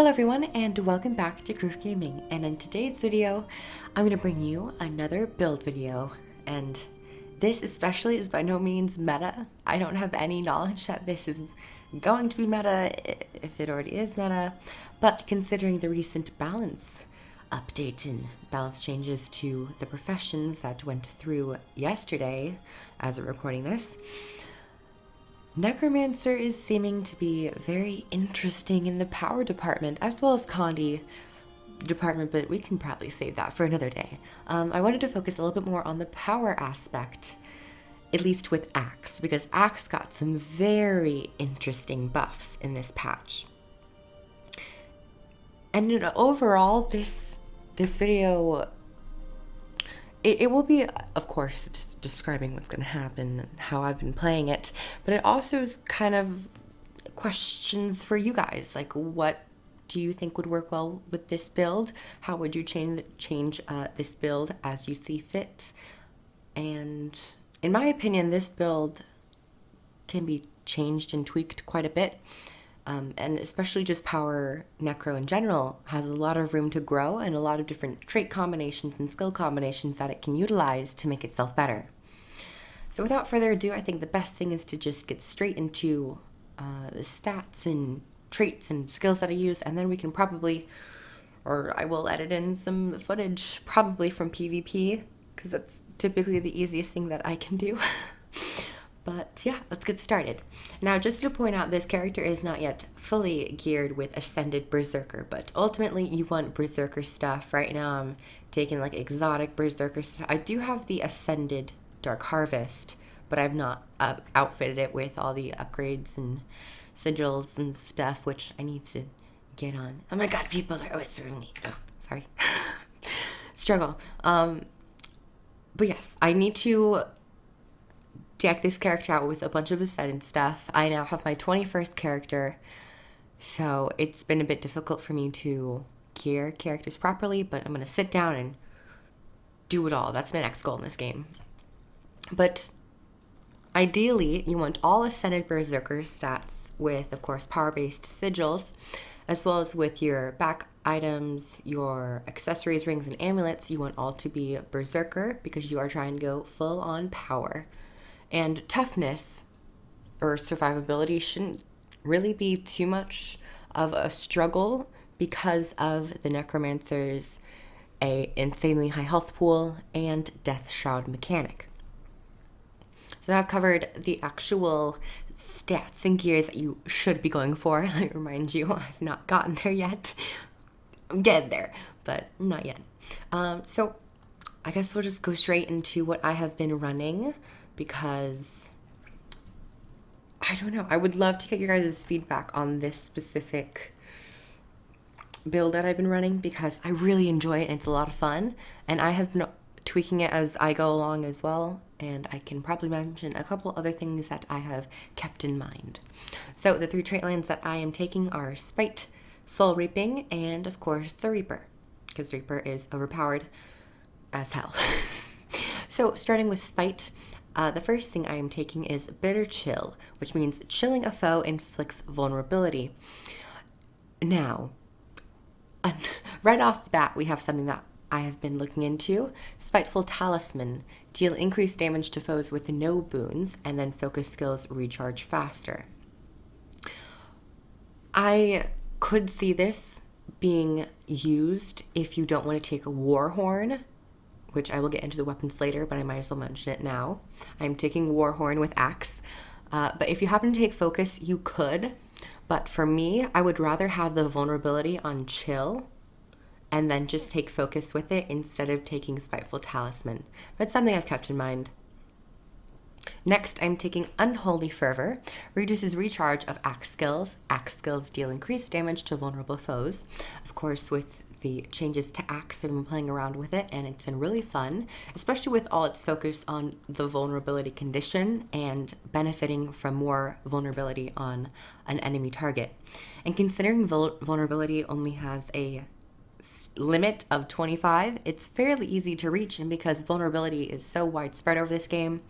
Hello everyone and welcome back to Groove Gaming, and in today's video I'm going to bring you another build video, and this especially is by no means meta. I don't have any knowledge that this is going to be meta, if it already is meta, but considering the recent balance update and balance changes to the professions that went through yesterday as we're recording this, Necromancer is seeming to be very interesting in the power department, as well as Condi department, but we can probably save that for another day. I wanted to focus a little bit more on the power aspect, at least with Axe, because Axe got some very interesting buffs in this patch. And overall, this video, it will be, of course, just describing what's going to happen and how I've been playing it, but it also is kind of questions for you guys, like what do you think would work well with this build? How would you change this build as you see fit? And in my opinion, this build can be changed and tweaked quite a bit. And especially just power necro in general has a lot of room to grow and a lot of different trait combinations and skill combinations that it can utilize to make itself better. So without further ado, I think the best thing is to just get straight into the stats and traits and skills that I use, and then we can probably, or I will edit in some footage probably from PvP, because that's typically the easiest thing that I can do. But yeah, let's get started. Now, just to point out, this character is not yet fully geared with Ascended Berserker, but ultimately you want Berserker stuff. Right now I'm taking like exotic Berserker stuff. I do have the Ascended Dark Harvest, but I've not outfitted it with all the upgrades and sigils and stuff, which I need to get on. Oh my god, people are always throwing me. Oh, sorry. Struggle. But yes, I need to deck this character out with a bunch of Ascended stuff. I now have my 21st character, so it's been a bit difficult for me to gear characters properly, but I'm going to sit down and do it all. That's my next goal in this game. But ideally, you want all Ascended Berserker stats with, of course, power-based sigils, as well as with your back items, your accessories, rings, and amulets. You want all to be Berserker because you are trying to go full-on power. And toughness or survivability shouldn't really be too much of a struggle because of the Necromancer's insanely high health pool and Death Shroud mechanic. So I've covered the actual stats and gears that you should be going for. Let me remind you, I've not gotten there yet. I'm getting there, but not yet. So I guess we'll just go straight into what I have been running, because I don't know. I would love to get your guys' feedback on this specific build that I've been running, because I really enjoy it and it's a lot of fun. And I have been tweaking it as I go along as well. And I can probably mention a couple other things that I have kept in mind. So the 3 trait lines that I am taking are Spite, Soul Reaping, and of course the Reaper, because Reaper is overpowered as hell. So starting with Spite, the first thing I am taking is Bitter Chill, which means chilling a foe inflicts vulnerability. Now, right off the bat, we have something that I have been looking into. Spiteful Talisman. Deal increased damage to foes with no boons, and then focus skills recharge faster. I could see this being used if you don't want to take a Warhorn, which I will get into the weapons later, but I might as well mention it now. I'm taking Warhorn with Axe, but if you happen to take Focus, you could. But for me, I would rather have the vulnerability on Chill, and then just take Focus with it instead of taking Spiteful Talisman. That's something I've kept in mind. Next, I'm taking Unholy Fervor. Reduces recharge of Axe skills. Axe skills deal increased damage to vulnerable foes. Of course, with the changes to Axe, I've been playing around with it, and it's been really fun, especially with all its focus on the vulnerability condition and benefiting from more vulnerability on an enemy target. And considering vulnerability only has a limit of 25, it's fairly easy to reach, and because vulnerability is so widespread over this game,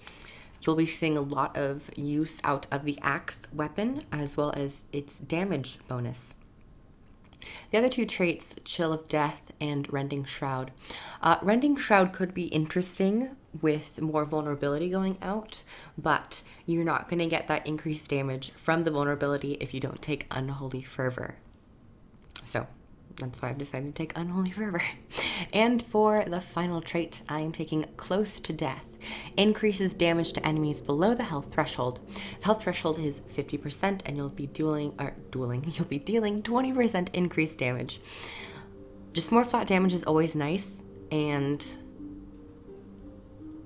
you'll be seeing a lot of use out of the Axe weapon as well as its damage bonus. The other two traits, Chill of Death and Rending Shroud. Rending Shroud could be interesting with more vulnerability going out, but you're not going to get that increased damage from the vulnerability if you don't take Unholy Fervor. So that's why I've decided to take Unholy Fervor. And for the final trait, I am taking Close to Death. Increases damage to enemies below the health threshold. The health threshold is 50%, and you'll be dealing 20% increased damage. Just more flat damage is always nice, and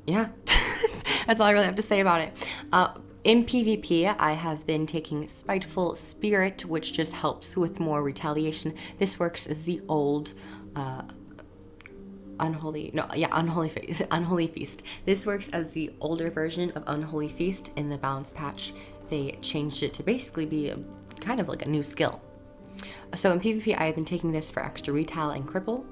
yeah, that's all I really have to say about it. In PvP, I have been taking Spiteful Spirit, which just helps with more retaliation. This works as the old Unholy Feast. This works as the older version of Unholy Feast in the balance patch. They changed it to basically be kind of like a new skill. So in PvP, I have been taking this for extra retal and cripple,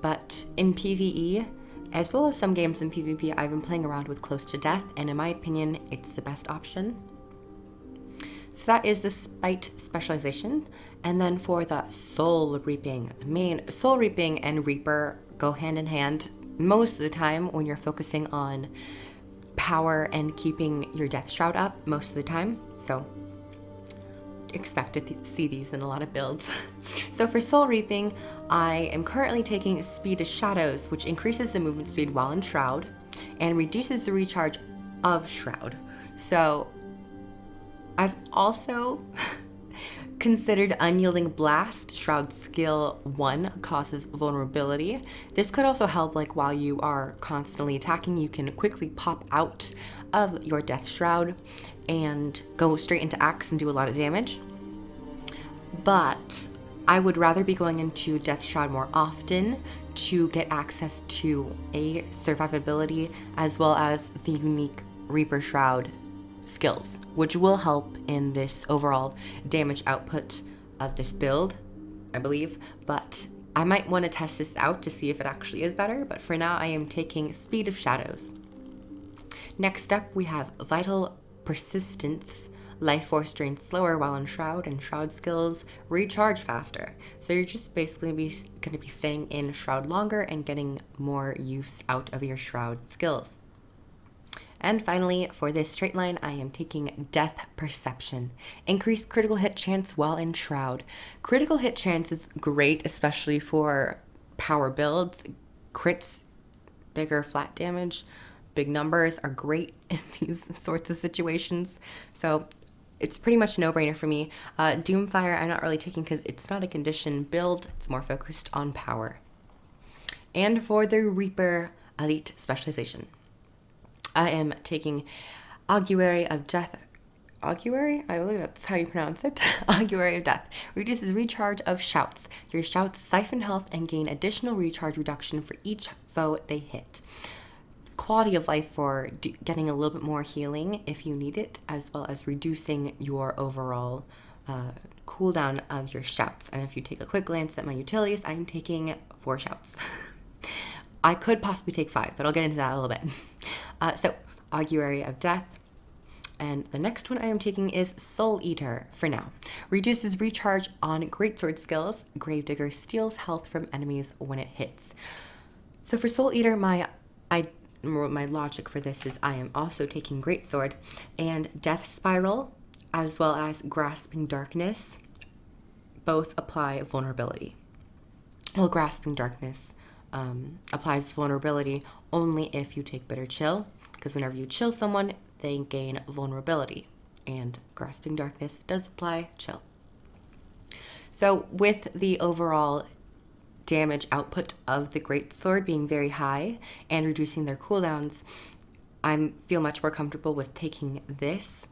but in PvE, as well as some games in PvP, I've been playing around with Close to Death, and in my opinion, it's the best option. So that is the Spite specialization. And then for the Soul Reaping, Soul Reaping and Reaper go hand in hand most of the time when you're focusing on power and keeping your Death Shroud up most of the time. So expect to see these in a lot of builds. So for Soul Reaping, I am currently taking Speed of Shadows, which increases the movement speed while in Shroud and reduces the recharge of Shroud. So I've also considered Unyielding Blast. Shroud skill 1 causes vulnerability. This could also help, like while you are constantly attacking, you can quickly pop out of your Death Shroud and go straight into Axe and do a lot of damage. But I would rather be going into Death Shroud more often to get access to a survivability as well as the unique Reaper Shroud skills, which will help in this overall damage output of this build, I believe. But I might want to test this out to see if it actually is better, but for now I am taking Speed of Shadows. Next up, we have Vital Persistence. Life Force drains slower while in Shroud, and Shroud skills recharge faster. So you're just basically going to be staying in Shroud longer and getting more use out of your Shroud skills. And finally, for this straight line, I am taking Death Perception. Increased critical hit chance while in Shroud. Critical hit chance is great, especially for power builds. Crits, bigger flat damage, big numbers are great in these sorts of situations. So it's pretty much a no-brainer for me. Doomfire I'm not really taking because it's not a condition build. It's more focused on power. And for the Reaper Elite Specialization, I am taking Augury of Death. Augury? I believe that's how you pronounce it. Augury of Death. Reduces recharge of shouts. Your shouts siphon health and gain additional recharge reduction for each foe they hit. Quality of life for getting a little bit more healing if you need it, as well as reducing your overall cooldown of your shouts. And if you take a quick glance at my utilities, I'm taking 4 shouts. I could possibly take 5, but I'll get into that a little bit. So, Augury of Death. And the next one I am taking is Soul Eater for now. Reduces recharge on Greatsword skills. Gravedigger steals health from enemies when it hits. So for Soul Eater, my logic for this is I am also taking Greatsword and Death Spiral, as well as Grasping Darkness, both apply vulnerability. Well, Grasping Darkness applies vulnerability only if you take Bitter Chill, because whenever you chill someone, they gain vulnerability, and Grasping Darkness does apply chill. So with the overall damage output of the Greatsword being very high and reducing their cooldowns, I feel much more comfortable with taking this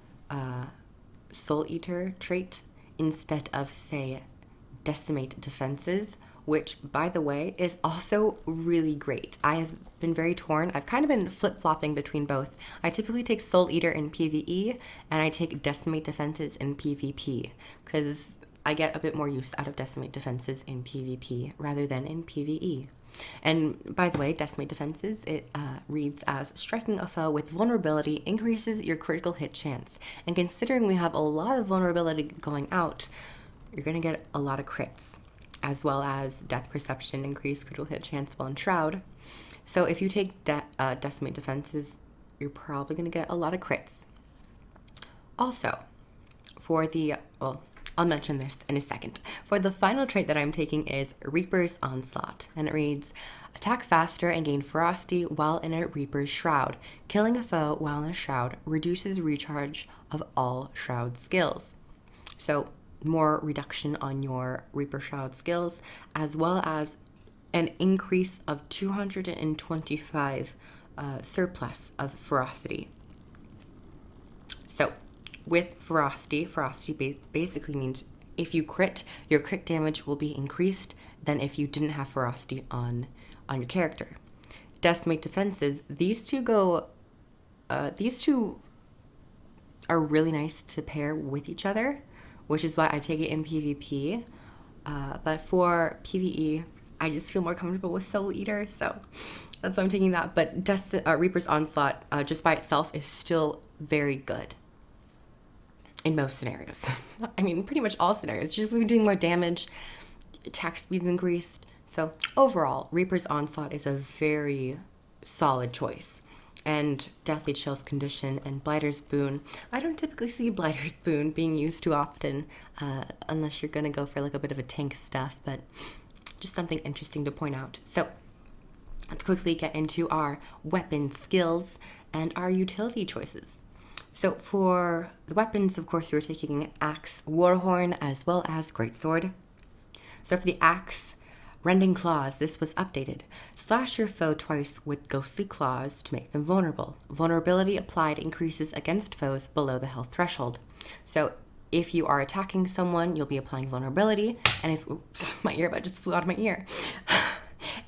Soul Eater trait instead of, say, Decimate Defenses, which, by the way, is also really great. I have been very torn. I've kind of been flip-flopping between both. I typically take Soul Eater in PvE, and I take Decimate Defenses in PvP, because I get a bit more use out of Decimate Defenses in PvP rather than in PvE. And by the way, Decimate Defenses, it reads as striking a foe with vulnerability increases your critical hit chance. And considering we have a lot of vulnerability going out, you're going to get a lot of crits. as well as death perception, increased critical hit chance while in Shroud. So if you take Decimate Defenses, you're probably going to get a lot of crits. Also, for the, well, I'll mention this in a second. For the final trait that I'm taking is Reaper's Onslaught, and it reads, attack faster and gain ferocity while in a Reaper's Shroud. Killing a foe while in a Shroud reduces recharge of all Shroud skills. So more reduction on your Reaper Shroud skills, as well as an increase of 225 surplus of ferocity. So with ferocity basically means if you crit, your crit damage will be increased than if you didn't have ferocity on your character. Decimate Defenses, these two are really nice to pair with each other, which is why I take it in PvP. But for PvE, I just feel more comfortable with Soul Eater, so that's why I'm taking that. But Reaper's Onslaught, just by itself, is still very good in most scenarios. I mean, pretty much all scenarios. Just doing more damage, attack speed's increased. So overall, Reaper's Onslaught is a very solid choice. And Deathly Chill's Condition and Blighter's Boon. I don't typically see Blighter's Boon being used too often, unless you're going to go for like a bit of a tank stuff, but just something interesting to point out. So let's quickly get into our weapon skills and our utility choices. So for the weapons, of course, we're taking Axe, Warhorn, as well as Greatsword. So for the Axe, Rending Claws, this was updated. Slash your foe twice with ghostly claws to make them vulnerable. Vulnerability applied increases against foes below the health threshold. So if you are attacking someone, you'll be applying vulnerability. And if, oops, my earbud just flew out of my ear.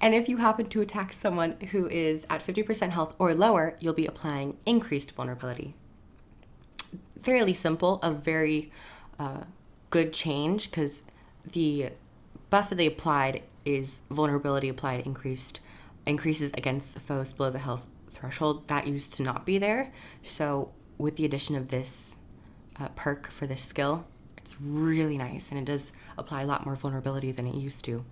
And if you happen to attack someone who is at 50% health or lower, you'll be applying increased vulnerability. Fairly simple, a very good change, because the buff that they applied is vulnerability applied increases against foes below the health threshold. That used to not be there. So with the addition of this perk for this skill, it's really nice, and it does apply a lot more vulnerability than it used to.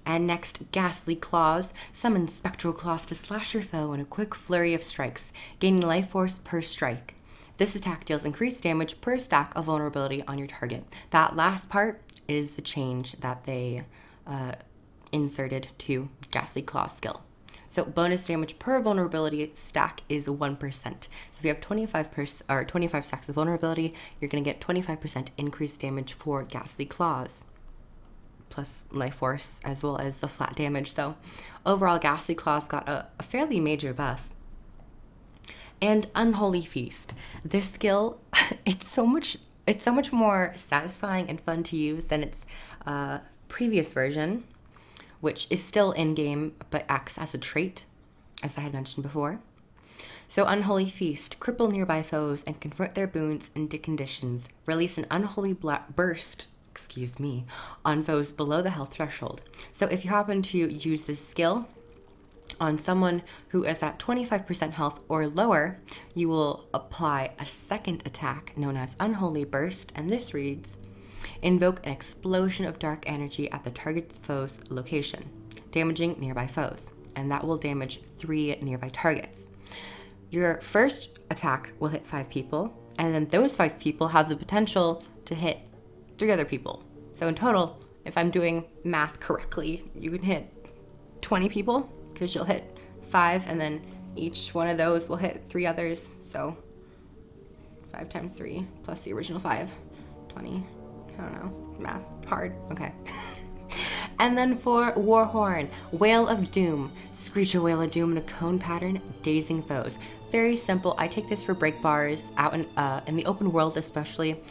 And next, Ghastly Claws. Summon Spectral Claws to slash your foe in a quick flurry of strikes, gaining life force per strike. This attack deals increased damage per stack of vulnerability on your target. That last part is the change that they inserted to Ghastly Claws skill. So bonus damage per vulnerability stack is 1%. So if you have 25 stacks of vulnerability, you're going to get 25% increased damage for Ghastly Claws, plus life force as well as the flat damage. So overall, Ghastly Claws got a fairly major buff. And Unholy Feast. This skill, it's so much more satisfying and fun to use than its previous version, which is still in-game but acts as a trait, as I had mentioned before. So Unholy Feast. Cripple nearby foes and convert their boons into conditions. Release an unholy burst, on foes below the health threshold. So if you happen to use this skill on someone who is at 25% health or lower, you will apply a second attack known as Unholy Burst, and this reads, invoke an explosion of dark energy at the target's foe's location, damaging nearby foes, and that will damage 3 nearby targets. Your first attack will hit 5 people, and then those 5 people have the potential to hit 3 other people. So in total, if I'm doing math correctly, you can hit 20 people, because you'll hit 5, and then each one of those will hit 3 others. So 5 times 3 plus the original 5, 20. I don't know, math, hard, okay. And then for Warhorn, Wail of Doom. Screech a Wail of Doom in a cone pattern, dazing foes. Very simple. I take this for break bars out in the open world, especially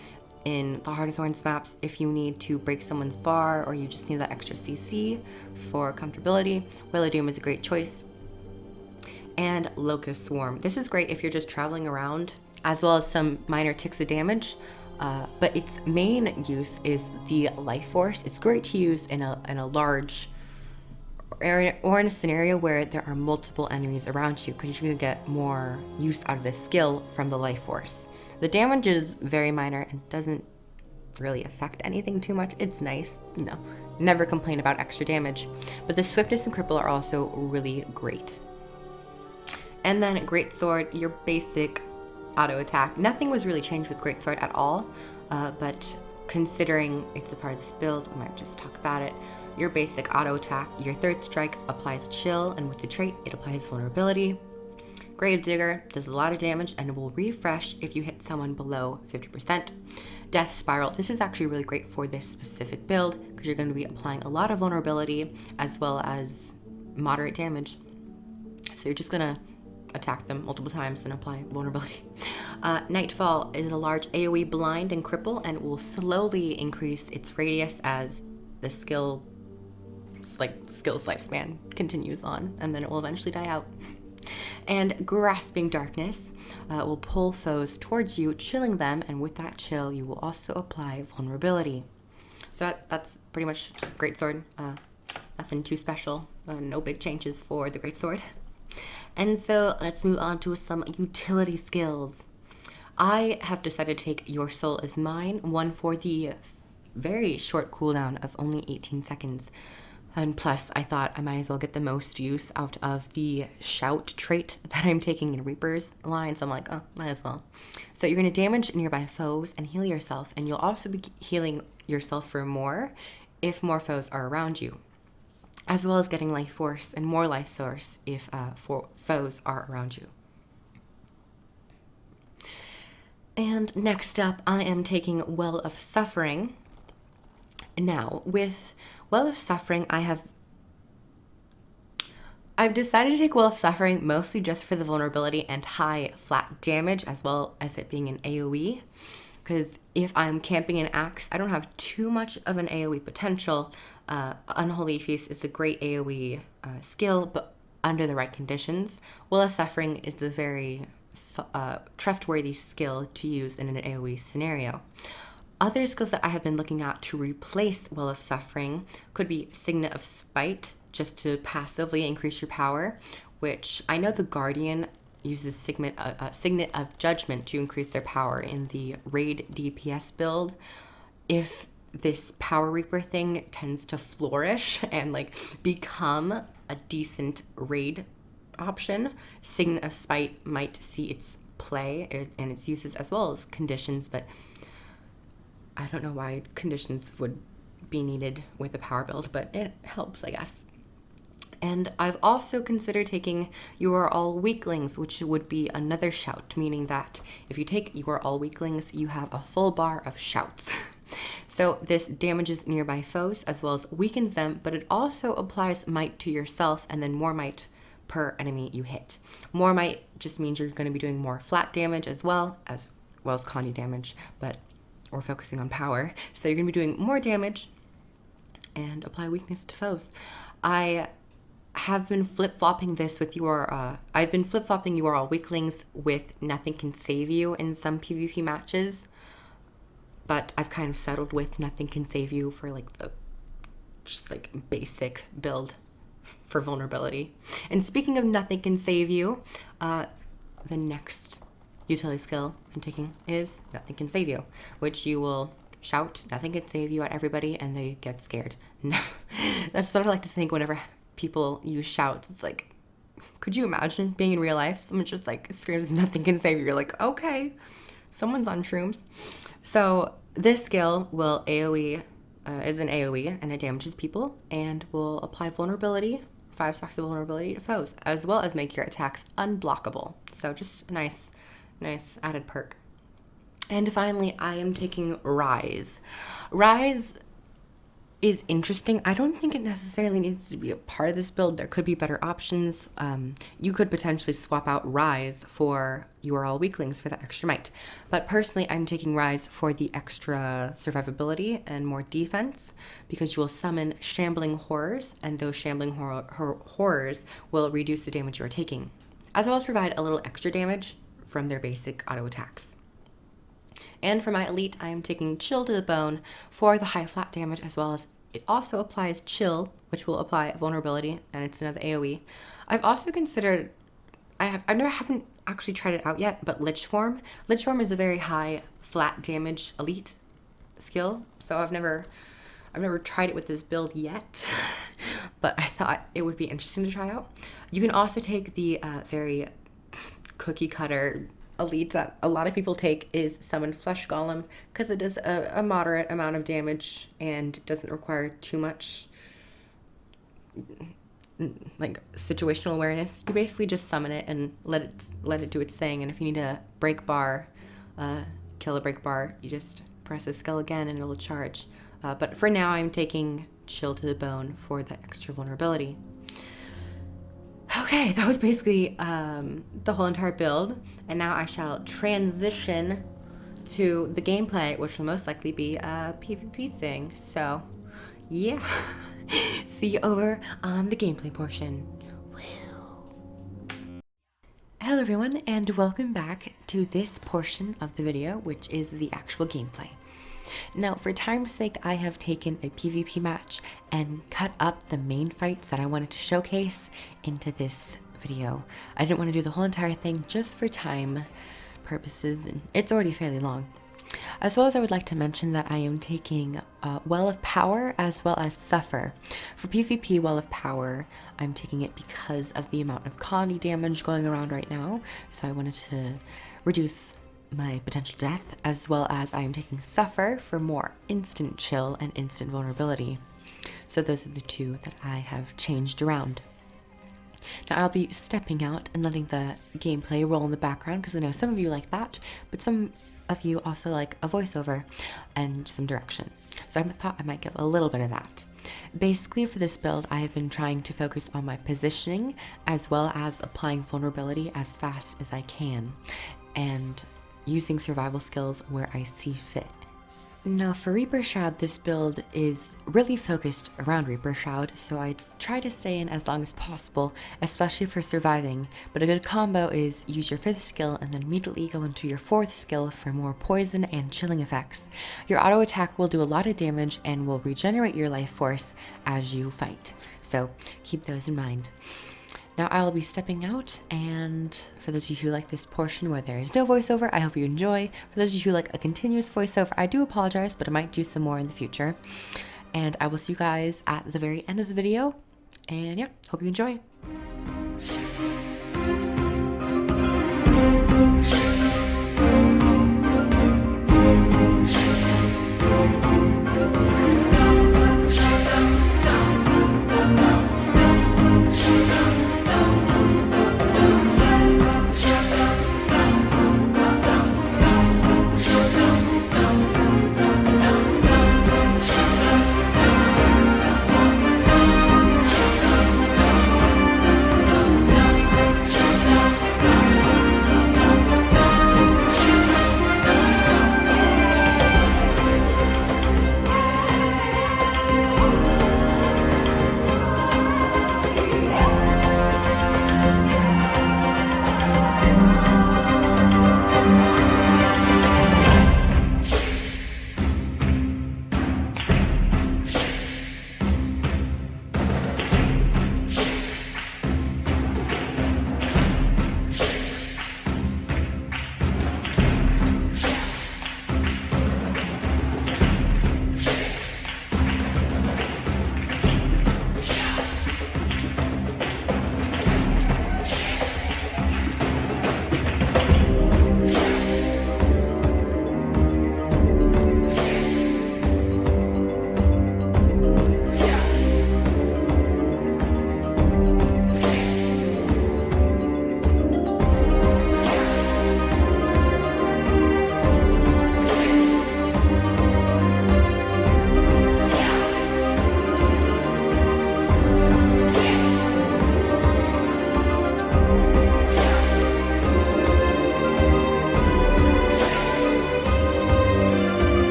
in the Heart of Thorns maps. If you need to break someone's bar, or you just need that extra CC for comfortability, Wail of Doom is a great choice. And Locust Swarm. This is great if you're just traveling around, as well as some minor ticks of damage. But its main use is the life force. It's great to use in a large area or in a scenario where there are multiple enemies around you, because you're going to get more use out of this skill from the life force. The damage is very minor and doesn't really affect anything too much. It's nice, never complain about extra damage. But the swiftness and cripple are also really great. And then Greatsword, your basic auto attack. Nothing was really changed with Greatsword at all, but considering it's a part of this build, we might just talk about it. Your basic auto attack, your third strike applies chill, and with the trait, it applies vulnerability. Gravedigger does a lot of damage and will refresh if you hit someone below 50%. Death Spiral, this is actually really great for this specific build because you're going to be applying a lot of vulnerability as well as moderate damage. So you're just going to attack them multiple times and apply vulnerability. Nightfall is a large AoE blind and cripple and will slowly increase its radius as the skill's lifespan continues on, and then it will eventually die out. And Grasping Darkness will pull foes towards you, chilling them, and with that chill, you will also apply vulnerability. So that's pretty much Greatsword. Nothing too special. No big changes for the Greatsword. And so let's move on to some utility skills. I have decided to take Your Soul Is Mine, one for the very short cooldown of only 18 seconds. And plus, I thought I might as well get the most use out of the Shout trait that I'm taking in Reaper's line. So I'm like, oh, might as well. So you're going to damage nearby foes and heal yourself. And you'll also be healing yourself for more if more foes are around you, as well as getting life force and more life force if foes are around you. And next up, I am taking Well of Suffering. Now, with Well of Suffering, I've decided to take Well of Suffering mostly just for the vulnerability and high flat damage, as well as it being an AoE. Because if I'm camping an axe, I don't have too much of an AoE potential. Unholy Feast is a great AoE skill, but under the right conditions. Well of Suffering is a very trustworthy skill to use in an AoE scenario. Other skills that I have been looking at to replace Well of Suffering could be Signet of Spite, just to passively increase your power, which I know the Guardian uses Signet of Judgment to increase their power in the raid DPS build. If this Power Reaper thing tends to flourish and become a decent raid option, Signet of Spite might see its play and its uses as well as conditions, but I don't know why conditions would be needed with a power build, but it helps, I guess. And I've also considered taking You Are All Weaklings, which would be another shout, meaning that if you take You Are All Weaklings, you have a full bar of shouts. So this damages nearby foes as well as weakens them, but it also applies might to yourself and then more might per enemy you hit. More might just means you're going to be doing more flat damage as well as condy damage, but we're focusing on power. So you're going to be doing more damage and apply weakness to foes. I have been flip-flopping this with I've been flip-flopping You Are All Weaklings with Nothing Can Save You in some PvP matches, but I've kind of settled with Nothing Can Save You for the basic build for vulnerability. And speaking of Nothing Can Save You, the next utility skill I'm taking is Nothing Can Save You, which you will shout Nothing Can Save You at everybody and they get scared. That's what I like to think whenever people use shouts. It's like, could you imagine being in real life? Someone just screams Nothing Can Save You. You're like, okay, someone's on shrooms. So this skill will AoE, is an AoE, and it damages people and will apply vulnerability, 5 stacks of vulnerability to foes, as well as make your attacks unblockable. So just a nice added perk. And finally, I am taking Rise. Rise is interesting. I don't think it necessarily needs to be a part of this build. There could be better options. You could potentially swap out Rise for You Are All Weaklings for the extra might. But personally, I'm taking Rise for the extra survivability and more defense, because you will summon Shambling Horrors, and those Shambling Horrors will reduce the damage you are taking, as well as provide a little extra damage from their basic auto attacks. And for my elite, I am taking Chill to the Bone for the high flat damage, as well as it also applies Chill, which will apply vulnerability, and it's another AoE. I've also considered, I haven't actually tried it out yet, but Lich Form. Lich Form is a very high flat damage elite, skill, so I've never tried it with this build yet, but I thought it would be interesting to try out. You can also take the very cookie cutter elite that a lot of people take, is Summon Flesh Golem, because it does a moderate amount of damage and doesn't require too much like situational awareness. You basically just summon it and let it do its thing, and if you need a break bar, kill a break bar, you just press the skill again and it'll charge. But for now I'm taking Chill to the Bone for the extra vulnerability. Okay, that was basically the whole entire build, and now I shall transition to the gameplay, which will most likely be a PvP thing. So yeah, see you over on the gameplay portion. Hello everyone, and welcome back to this portion of the video, which is the actual gameplay. Now, for time's sake, I have taken a PvP match and cut up the main fights that I wanted to showcase into this video. I didn't want to do the whole entire thing just for time purposes, and it's already fairly long. As well as I would like to mention that I am taking Well of Power as well as Suffer. For PvP Well of Power, I'm taking it because of the amount of colony damage going around right now, so I wanted to reduce my potential death, as well as I am taking Suffer for more instant chill and instant vulnerability. So those are the two that I have changed around. Now I'll be stepping out and letting the gameplay roll in the background, because I know some of you like that, but some of you also like a voiceover and some direction. So I thought I might give a little bit of that. Basically, for this build, I have been trying to focus on my positioning as well as applying vulnerability as fast as I can, and using survival skills where I see fit. Now for Reaper Shroud, this build is really focused around Reaper Shroud, so I try to stay in as long as possible, especially for surviving, but a good combo is use your 5th skill and then immediately go into your 4th skill for more poison and chilling effects. Your auto attack will do a lot of damage and will regenerate your life force as you fight, so keep those in mind. Now I will be stepping out, and for those of you who like this portion where there is no voiceover, I hope you enjoy. For those of you who like a continuous voiceover, I do apologize, but I might do some more in the future. And I will see you guys at the very end of the video, and yeah, hope you enjoy.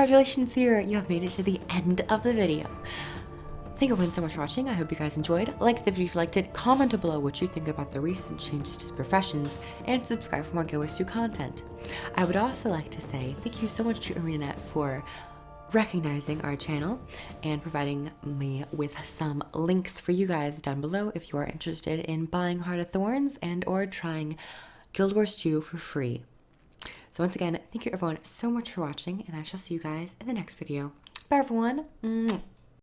congratulations here, you have made it to the end of the video. Thank you everyone so much for watching. I hope you guys enjoyed. Like the video if you liked it, comment below what you think about the recent changes to professions, and subscribe for more giveaways to content. I would also like to say thank you so much to ArenaNet for recognizing our channel and providing me with some links for you guys down below if you are interested in buying Heart of Thorns and or trying Guild Wars 2 for free. So once again, thank you everyone so much for watching, and I shall see you guys in the next video. Bye everyone.